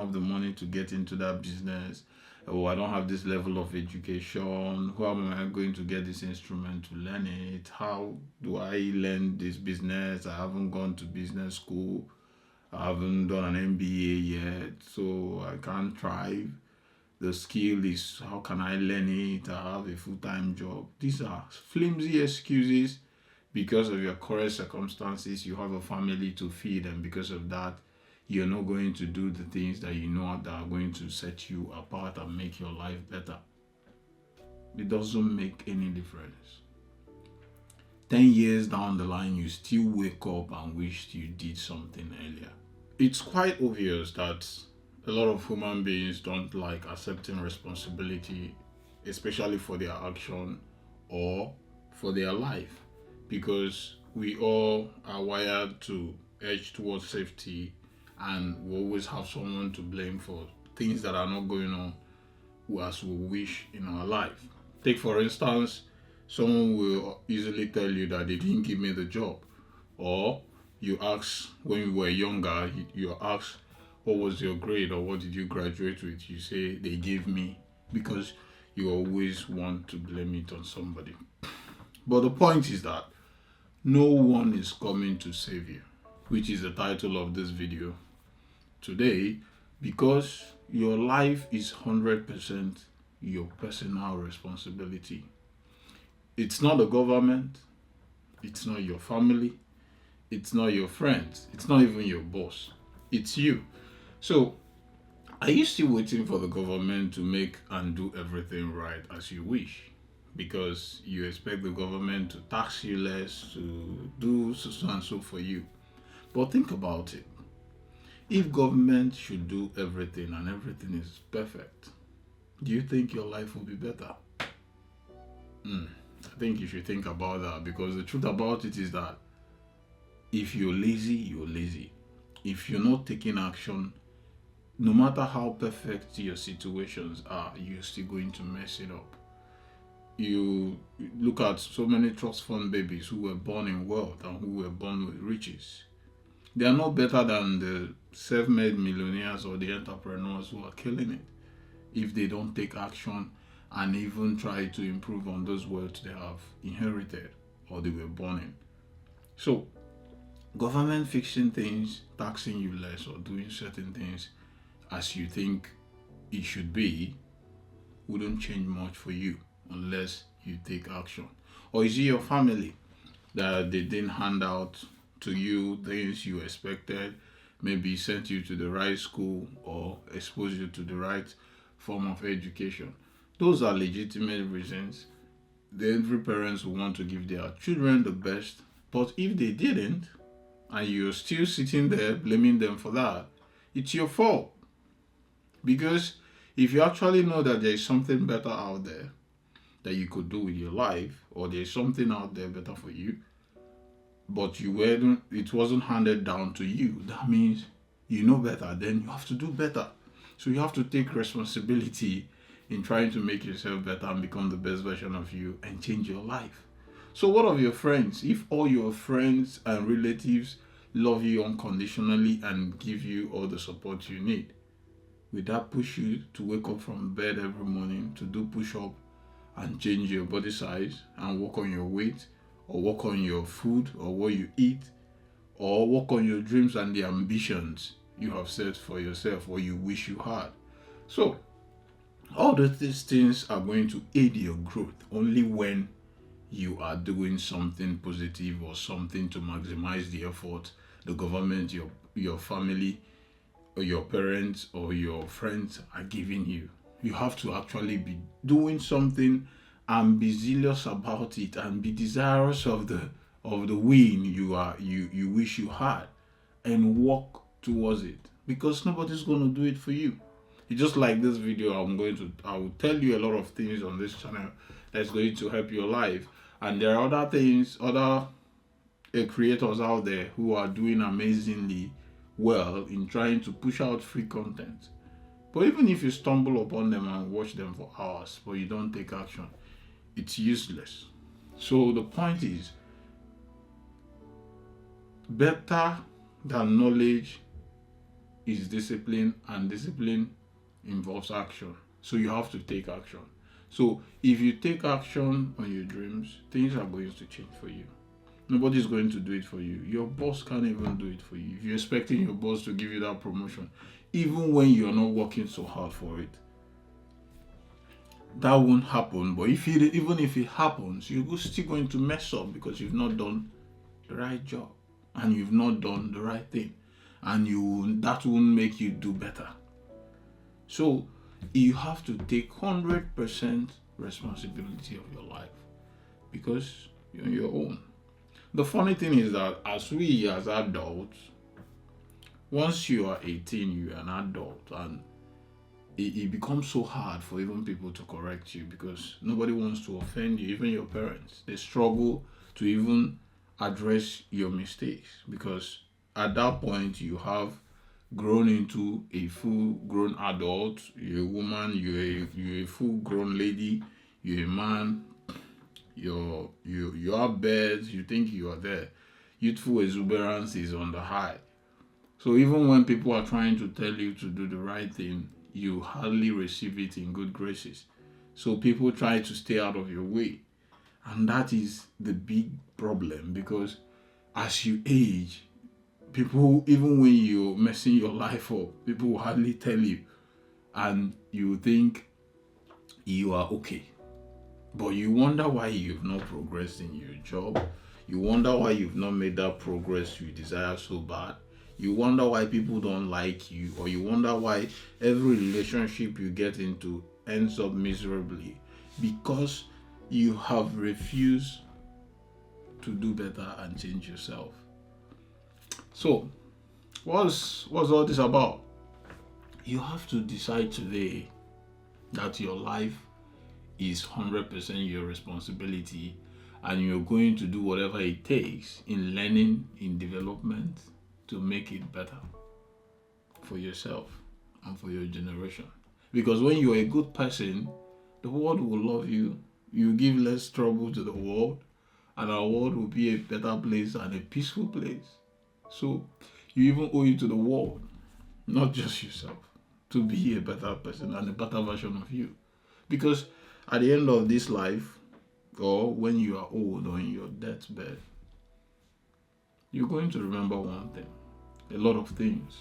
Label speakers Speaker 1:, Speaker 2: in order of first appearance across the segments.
Speaker 1: have the money to get into that business, or I don't have this level of education. How am I going to get this instrument to learn it? How do I learn this business? I haven't gone to business school. I haven't done an MBA yet, so I can't thrive. The skill is how can I learn it? I have a full time job. These are flimsy excuses because of your current circumstances. You have a family to feed, and because of that, you're not going to do the things that you know that are going to set you apart and make your life better. It doesn't make any difference. 10 years down the line, you still wake up and wish you did something earlier. It's quite obvious that a lot of human beings don't like accepting responsibility, especially for their action or for their life, because we all are wired to edge towards safety, and we always have someone to blame for things that are not going on as we wish in our life. Take, for instance, someone will easily tell you that they didn't give me the job, or you ask when you were younger, you ask what was your grade or what did you graduate with, you say they gave me, because you always want to blame it on somebody. But the point is that no one is coming to save you, which is the title of this video today, because your life is 100% your personal responsibility. It's not the government, it's not your family, it's not your friends, it's not even your boss, it's you. So, are you still waiting for the government to make and do everything right as you wish? Because you expect the government to tax you less, to do so and so for you. But think about it. If government should do everything and everything is perfect, do you think your life will be better? I think you should think about that, because the truth about it is that if you're lazy, you're lazy. If you're not taking action, no matter how perfect your situations are, you're still going to mess it up. You look at so many trust fund babies who were born in wealth and who were born with riches. They are not better than the self-made millionaires or the entrepreneurs who are killing it if they don't take action and even try to improve on those wealth they have inherited or they were born in. So, government fixing things, taxing you less, or doing certain things as you think it should be, wouldn't change much for you unless you take action. Or is it your family that they didn't hand out to you things you expected, maybe sent you to the right school or expose you to the right form of education? Those are legitimate reasons. Every parents will want to give their children the best, but if they didn't, and you're still sitting there blaming them for that, it's your fault. Because if you actually know that there is something better out there that you could do with your life, or there's something out there better for you, but it wasn't handed down to you, that means you know better, then you have to do better. So you have to take responsibility in trying to make yourself better and become the best version of you and change your life. So what of your friends? If all your friends and relatives love you unconditionally and give you all the support you need, will that push you to wake up from bed every morning to do push-up and change your body size and work on your weight, or work on your food or what you eat, or work on your dreams and the ambitions you have set for yourself or you wish you had? So all these things are going to aid your growth only when you are doing something positive or something to maximize the effort the government, your family, or your parents or your friends are giving you. You have to actually be doing something and be zealous about it and be desirous of the win you wish you had, and work towards it, because nobody's going to do it for you. It's just like this video. I will tell you a lot of things on this channel that's going to help your life, and there are other things, other creators out there who are doing amazingly well in trying to push out free content. But even if you stumble upon them and watch them for hours but you don't take action, it's useless. So the point is, better than knowledge is discipline, and discipline involves action. So you have to take action. So if you take action on your dreams, things are going to change for you. Nobody's going to do it for you. Your boss can't even do it for you. If you're expecting your boss to give you that promotion, even when you're not working so hard for it, that won't happen. But even if it happens, you're still going to mess up because you've not done the right job and you've not done the right thing, and that won't make you do better. So you have to take 100% responsibility of your life because you're on your own. The funny thing is that as adults, once you are 18, you're an adult, and it becomes so hard for even people to correct you because nobody wants to offend you, even your parents. They struggle to even address your mistakes because at that point you have grown into a full grown adult. You're a woman, you're a full grown lady, you're a man, you have beds, you think you are there. Youthful exuberance is on the high. So even when people are trying to tell you to do the right thing, you hardly receive it in good graces. So people try to stay out of your way. And that is the big problem because as you age, people, even when you're messing your life up, people will hardly tell you. And you think you are okay. But you wonder why you've not progressed in your job. You wonder why you've not made that progress you desire so bad. You wonder why people don't like you, or you wonder why every relationship you get into ends up miserably because you have refused to do better and change yourself. So, what's all this about? You have to decide today that your life is 100% your responsibility and you're going to do whatever it takes in learning, in development, to make it better for yourself and for your generation. Because when you're a good person, the world will love you. You give less trouble to the world, and our world will be a better place and a peaceful place. So you even owe it to the world, not just yourself, to be a better person and a better version of you. Because at the end of this life, or when you are old or in your deathbed, you're going to remember one thing, a lot of things,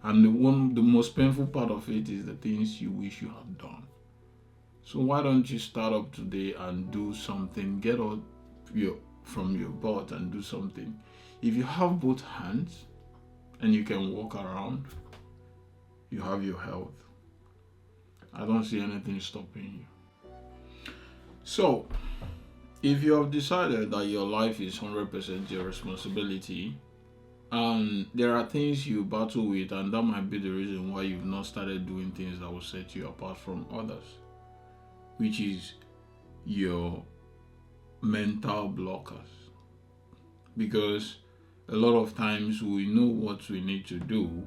Speaker 1: and the most painful part of it is the things you wish you had done. So why don't you start up today and do something? Get out from your butt and do something. If you have both hands and you can walk around, you have your health. I don't see anything stopping you. So, if you have decided that your life is 100% your responsibility, and there are things you battle with, and that might be the reason why you've not started doing things that will set you apart from others, which is your mental blockers. Because a lot of times we know what we need to do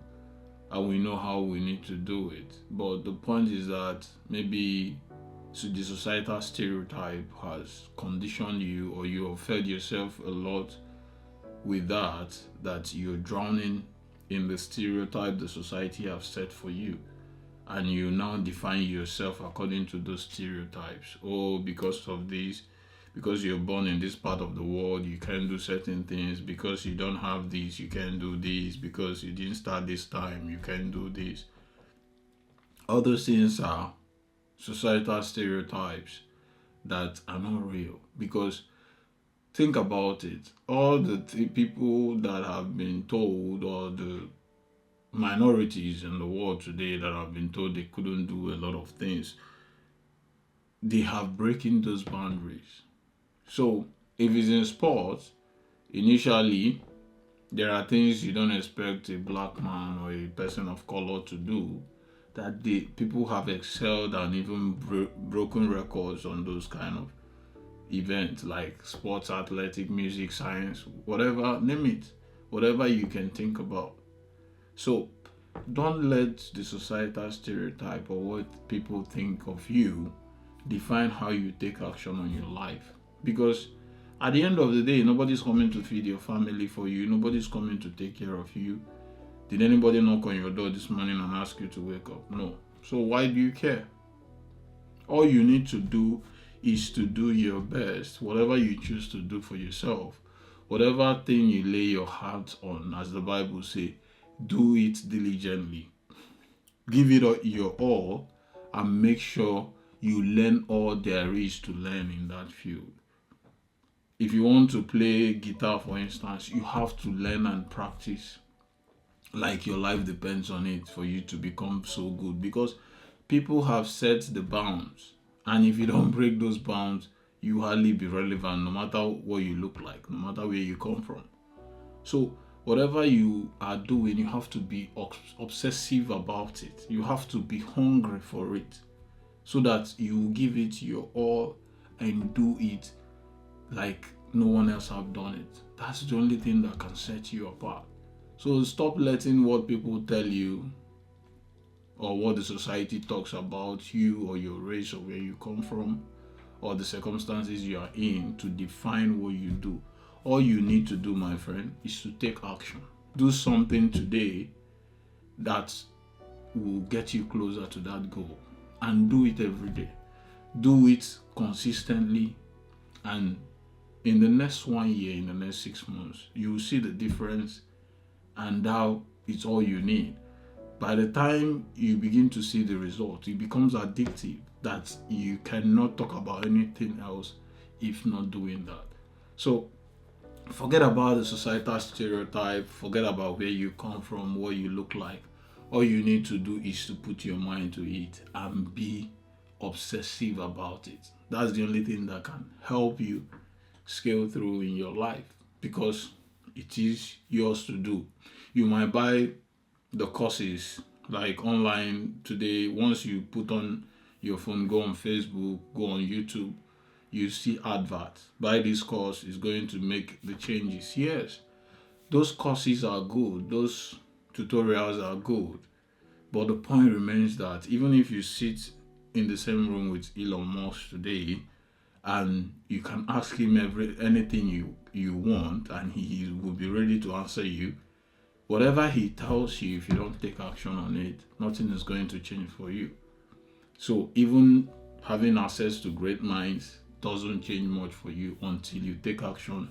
Speaker 1: and we know how we need to do it, but the point is that maybe the societal stereotype has conditioned you, or you have fed yourself a lot with that you're drowning in the stereotype the society have set for you, and you now define yourself according to those stereotypes. Oh, because of this, because you're born in this part of the world, you can't do certain things. Because you don't have this, you can't do this. Because you didn't start this time, you can't do this. All those things are societal stereotypes that are not real. Because think about it, all the people that have been told, or the minorities in the world today that have been told they couldn't do a lot of things, they have breaking those boundaries. So if it's in sports, initially there are things you don't expect a black man or a person of color to do, that the people have excelled and even broken records on those kind of events, like sports, athletic, music, science, whatever, name it, whatever you can think about. So don't let the societal stereotype or what people think of you define how you take action on your life. Because at the end of the day, nobody's coming to feed your family for you, nobody's coming to take care of you. Did anybody knock on your door this morning and ask you to wake up? No. So why do you care? All you need to do is to do your best, whatever you choose to do for yourself, whatever thing you lay your heart on, as the Bible says, do it diligently. Give it your all and make sure you learn all there is to learn in that field. If you want to play guitar, for instance, you have to learn and practice like your life depends on it for you to become so good, because people have set the bounds, and if you don't break those bounds, you hardly be relevant, no matter what you look like, no matter where you come from. So whatever you are doing, you have to be obsessive about it. You have to be hungry for it, so that you give it your all and do it like no one else have done it. That's the only thing that can set you apart. So stop letting what people tell you or what the society talks about you or your race or where you come from or the circumstances you are in to define what you do. All you need to do, my friend, is to take action. Do something today that will get you closer to that goal, and do it every day. Do it consistently, and in the next 1 year, in the next 6 months, you will see the difference, and now it's all you need. By the time you begin to see the result, it becomes addictive that you cannot talk about anything else if not doing that. So forget about the societal stereotype, forget about where you come from, what you look like. All you need to do is to put your mind to it and be obsessive about it. That's the only thing that can help you scale through in your life, because it is yours to do. You might buy the courses like online today. Once you put on your phone, go on Facebook, go on YouTube, you see adverts. Buy this course, is going to make the changes. Yes, those courses are good, those tutorials are good, but the point remains that even if you sit in the same room with Elon Musk today and you can ask him anything you want and he will be ready to answer you, whatever he tells you, if you don't take action on it, nothing is going to change for you. So even having access to great minds doesn't change much for you until you take action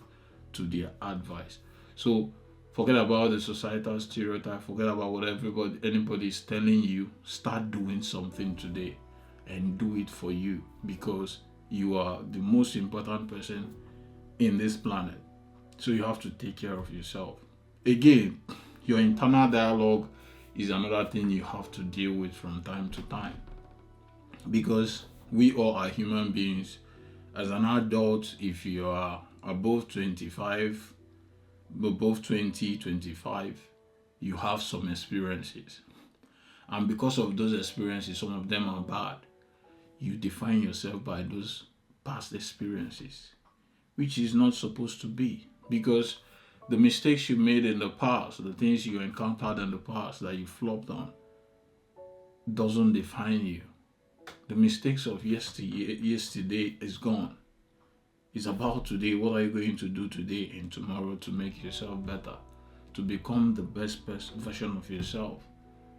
Speaker 1: to their advice. So forget about the societal stereotype, forget about what anybody is telling you. Start doing something today and do it for you, because you are the most important person in this planet. So you have to take care of yourself. Again, your internal dialogue is another thing you have to deal with from time to time, because we all are human beings. As an adult, if you are above 25, above 20, 25, you have some experiences. And because of those experiences, some of them are bad. You define yourself by those past experiences, which is not supposed to be, because the mistakes you made in the past, the things you encountered in the past that you flopped on, doesn't define you. The mistakes of yesterday is gone. It's about today. What are you going to do today and tomorrow to make yourself better, to become the best version of yourself?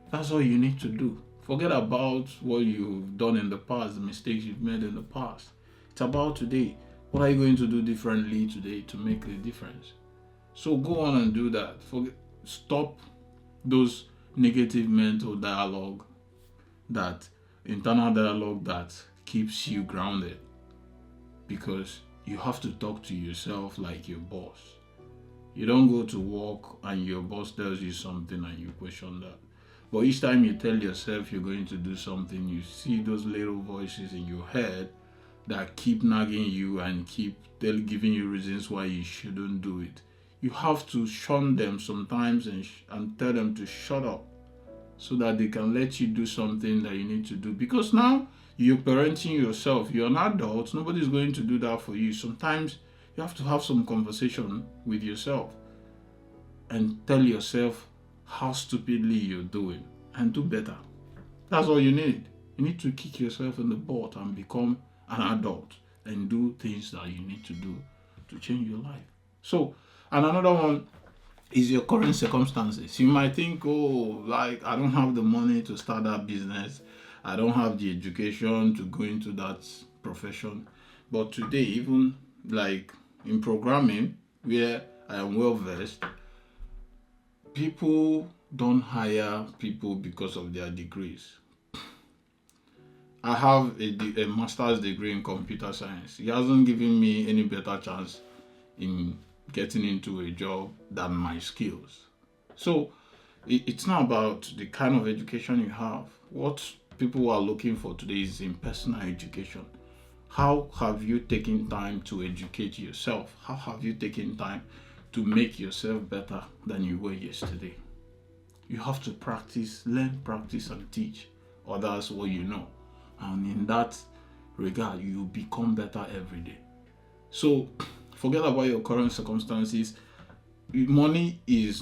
Speaker 1: That's all you need to do. Forget about what you've done in the past, the mistakes you've made in the past. It's about today. What are you going to do differently today to make the difference? So go on and do that. Stop those negative mental dialogue, that internal dialogue that keeps you grounded, because you have to talk to yourself like your boss. You don't go to work and your boss tells you something and you question that. But each time you tell yourself you're going to do something, you see those little voices in your head that keep nagging you and keep giving you reasons why you shouldn't do it. You have to shun them sometimes and tell them to shut up, so that they can let you do something that you need to do. Because now you're parenting yourself. You're an adult. Nobody's going to do that for you. Sometimes you have to have some conversation with yourself and tell yourself how stupidly you're doing and do better. That's all you need. You need to kick yourself in the butt and become an adult and do things that you need to do to change your life. So, and another one is your current circumstances. You might think, oh, like I don't have the money to start that business, I don't have the education to go into that profession. But today, even like in programming, where I am well versed, people don't hire people because of their degrees. I have a master's degree in computer science. It hasn't given me any better chance in getting into a job than my skills. So it's not about the kind of education you have. What people are looking for today is in personal education. How have you taken time to educate yourself? How have you taken time to make yourself better than you were yesterday? You have to practice, learn, practice, and teach others what you know. And in that regard, you become better every day. So forget about your current circumstances. Money is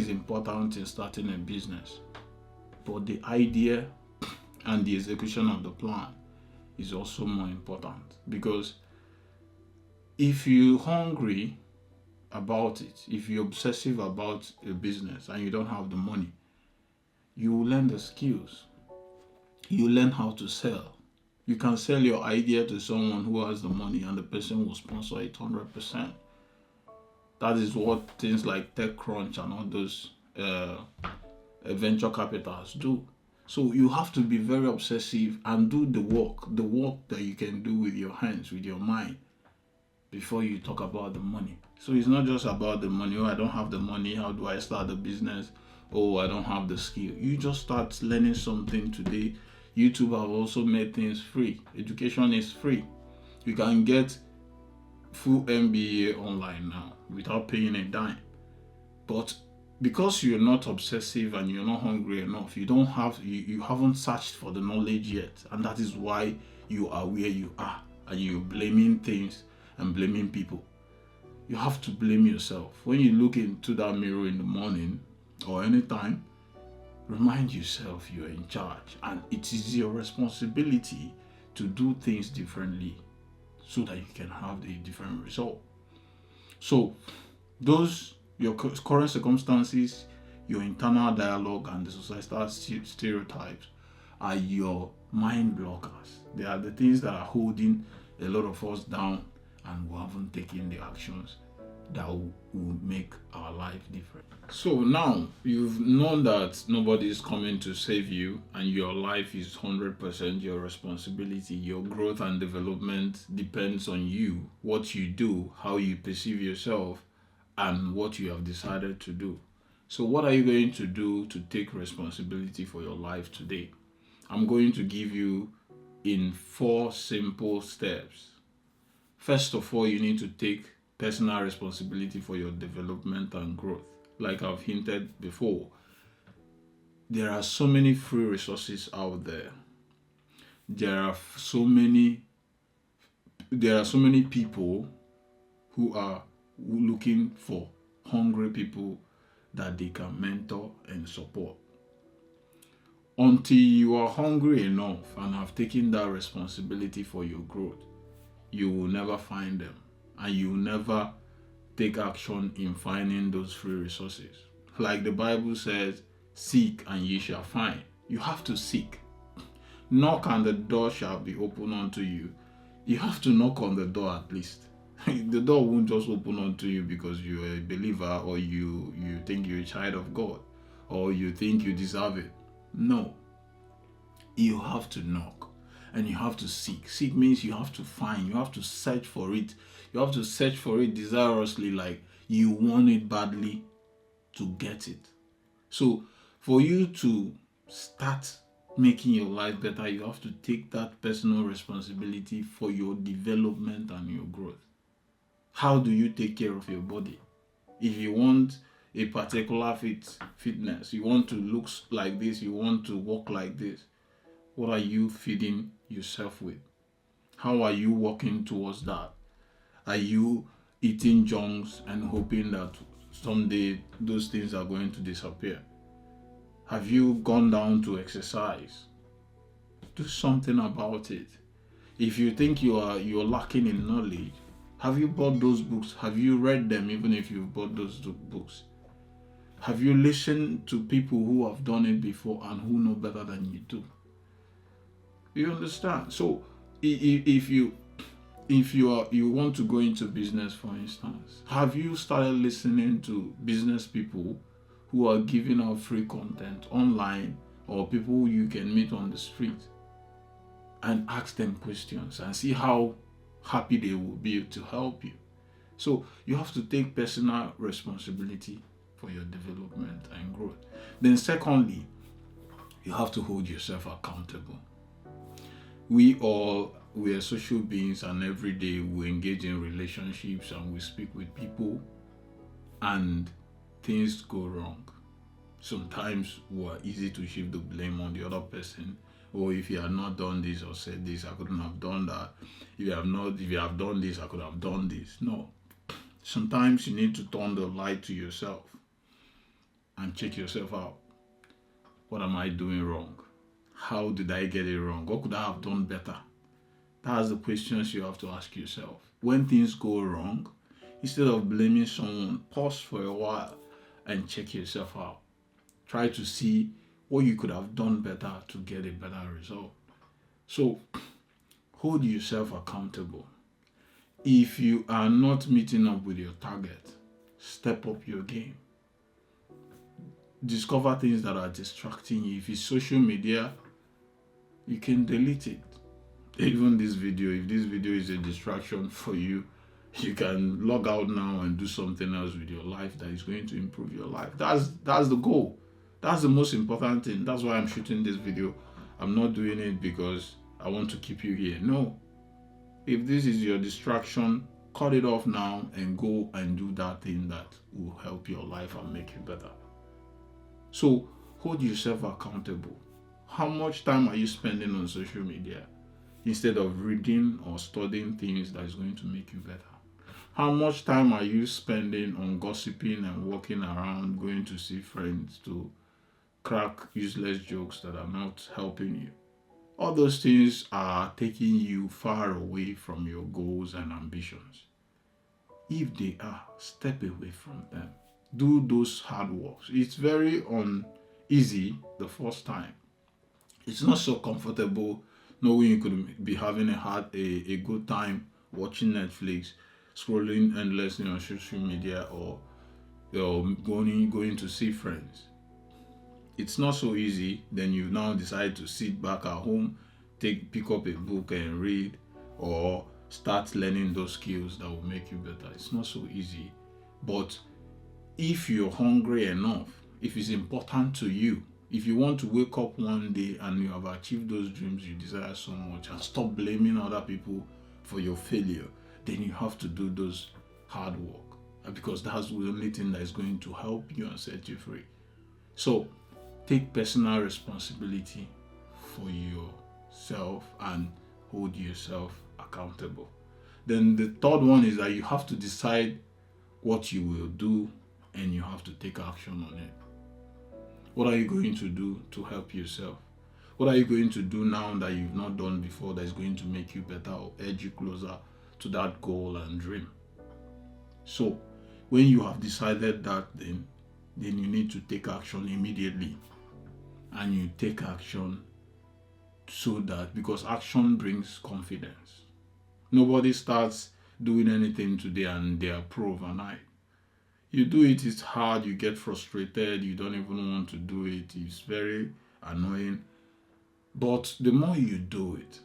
Speaker 1: important in starting a business, but the idea and the execution of the plan is also more important, because if you're hungry about it, if you're obsessive about a business and you don't have the money, you will learn the skills. You learn how to sell. You can sell your idea to someone who has the money and the person will sponsor it 100%. That is what things like TechCrunch and all those venture capitals do. So you have to be very obsessive and do the work that you can do with your hands, with your mind, before you talk about the money. So it's not just about the money. Oh, I don't have the money. How do I start the business? Oh, I don't have the skill. You just start learning something today. YouTube have also made things free. Education is free. You can get full MBA online now without paying a dime. But because you're not obsessive and you're not hungry enough, you haven't searched for the knowledge yet, and that is why you are where you are, and you're blaming things and blaming people. You have to blame yourself. When you look into that mirror in the morning or anytime, remind yourself you're in charge, and it is your responsibility to do things differently so that you can have a different result. So your current circumstances, your internal dialogue, and the societal stereotypes are your mind blockers. They are the things that are holding a lot of us down, and we haven't taken the actions that will make our life different. So now you've known that nobody is coming to save you, and your life is 100% your responsibility. Your growth and development depends on you, what you do, how you perceive yourself, and what you have decided to do. So what are you going to do to take responsibility for your life today? I'm going to give you in 4 simple steps. First of all, you need to take personal responsibility for your development and growth. Like I've hinted before, there are so many free resources out there. There are so many people who are looking for hungry people that they can mentor and support. Until you are hungry enough and have taken that responsibility for your growth, you will never find them, and you will never take action in finding those free resources. Like the Bible says, seek and ye shall find. You have to seek. Knock and the door shall be opened unto you. You have to knock on the door at least. The door won't just open unto you because you're a believer, or you think you're a child of God, or you think you deserve it. No. You have to knock and you have to seek. Seek means you have to find, you have to search for it. You have to search for it desirously, like you want it badly to get it. So for you to start making your life better, you have to take that personal responsibility for your development and your growth. How do you take care of your body? If you want a particular fitness, you want to look like this, you want to walk like this, what are you feeding yourself with? How are you working towards that? Are you eating junks and hoping that someday those things are going to disappear? Have you gone down to exercise? Do something about it. If you think you're lacking in knowledge, Have you bought those books? Have you read them, even if you've bought those books? Have you listened to people who have done it before and who know better than you do? You understand? So if you want to go into business, for instance, have you started listening to business people who are giving out free content online, or people you can meet on the street, and ask them questions and see how happy they will be to help you? So you have to take personal responsibility for your development and growth. Then secondly, you have to hold yourself accountable. We are social beings, and every day we engage in relationships and we speak with people, and things go wrong. Sometimes we are easy to shift the blame on the other person. Or if you had not done this or said this, I couldn't have done that. If you have done this, I could have done this. No. Sometimes you need to turn the light to yourself and check yourself out. What am I doing wrong? How did I get it wrong? What could I have done better? That's the questions you have to ask yourself. When things go wrong, instead of blaming someone, pause for a while and check yourself out. Try to see what you could have done better to get a better result. So, hold yourself accountable. If you are not meeting up with your target, step up your game. Discover things that are distracting you. If it's social media, you can delete it. Even this video, if this video is a distraction for you, you can log out now and do something else with your life that is going to improve your life. That's the goal. That's the most important thing. That's why I'm shooting this video. I'm not doing it because I want to keep you here. No. If this is your distraction, cut it off now and go and do that thing that will help your life and make you better. So hold yourself accountable. How much time are you spending on social media instead of reading or studying things that is going to make you better? How much time are you spending on gossiping and walking around, going to see friends to crack useless jokes that are not helping you? All those things are taking you far away from your goals and ambitions. If they are, step away from them. Do those hard works. It's very uneasy the first time. It's not so comfortable knowing you could be having a good time watching Netflix, scrolling endlessly on social media, or going to see friends. It's not so easy. Then you now decide to sit back at home, pick up a book and read, or start learning those skills that will make you better. It's not so easy. But if you're hungry enough, if it's important to you, if you want to wake up one day and you have achieved those dreams you desire so much, and stop blaming other people for your failure, then you have to do those hard work, because that's the only thing that is going to help you and set you free. So take personal responsibility for yourself and hold yourself accountable. Then the third one is that you have to decide what you will do, and you have to take action on it. What are you going to do to help yourself? What are you going to do now that you've not done before that is going to make you better or edge you closer to that goal and dream? So when you have decided that, then you need to take action immediately. And you take action so that, because action brings confidence. Nobody starts doing anything today and they are pro overnight. You do it, it's hard, you get frustrated, you don't even want to do it, it's very annoying. But the more you do it,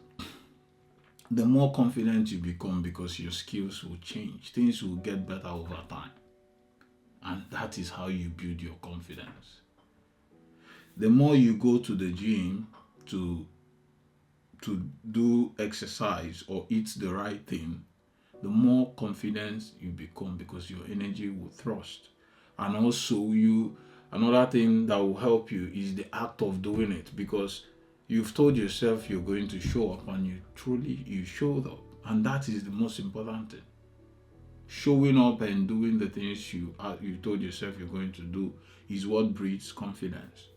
Speaker 1: the more confident you become, because your skills will change. Things will get better over time. And that is how you build your confidence. The more you go to the gym to do exercise or eat the right thing, the more confident you become, because your energy will thrust. And also another thing that will help you is the act of doing it, because you've told yourself you're going to show up, and you showed up. And that is the most important thing. Showing up and doing the things you told yourself you're going to do is what breeds confidence.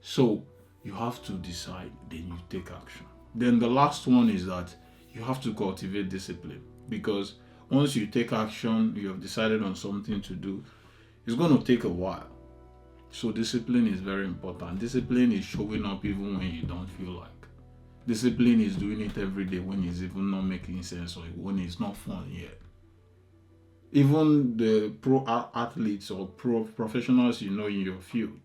Speaker 1: So you have to decide, then you take action. Then the last one is that you have to cultivate discipline, because Once you take action, you have decided on something to do, it's going to take a while. So discipline is very important. Discipline is showing up even when you don't feel like. Discipline is doing it every day when it's even not making sense or when it's not fun yet. Even the pro athletes or professionals in your field,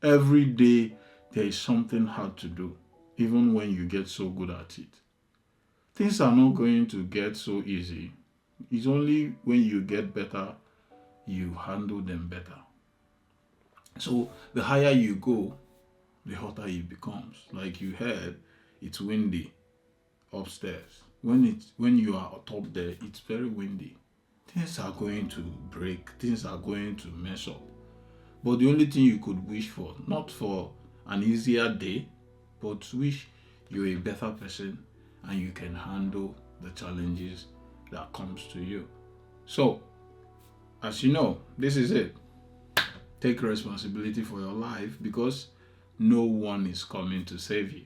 Speaker 1: every day there is something hard to do, even when you get so good at it. Things are not going to get so easy. It's only when you get better, you handle them better. So the higher you go, the hotter it becomes. Like you heard, it's windy upstairs. When you are top there, it's very windy. Things are going to break, things are going to mess up. But the only thing you could wish for, not for an easier day, but wish you're a better person and you can handle the challenges that comes to you. So, as you know, this is it. Take responsibility for your life because no one is coming to save you.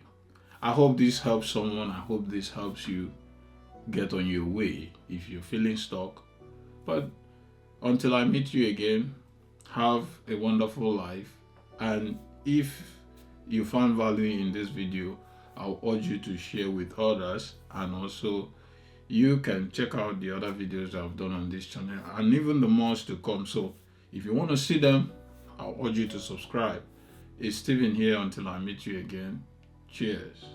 Speaker 1: I hope this helps someone. I hope this helps you get on your way if you're feeling stuck. But until I meet you again, have a wonderful life. And if you found value in this video, I'll urge you to share with others, and also you can check out the other videos I've done on this channel and even the more to come. So if you want to see them, I'll urge you to subscribe. It's Steven here until I meet you again. Cheers.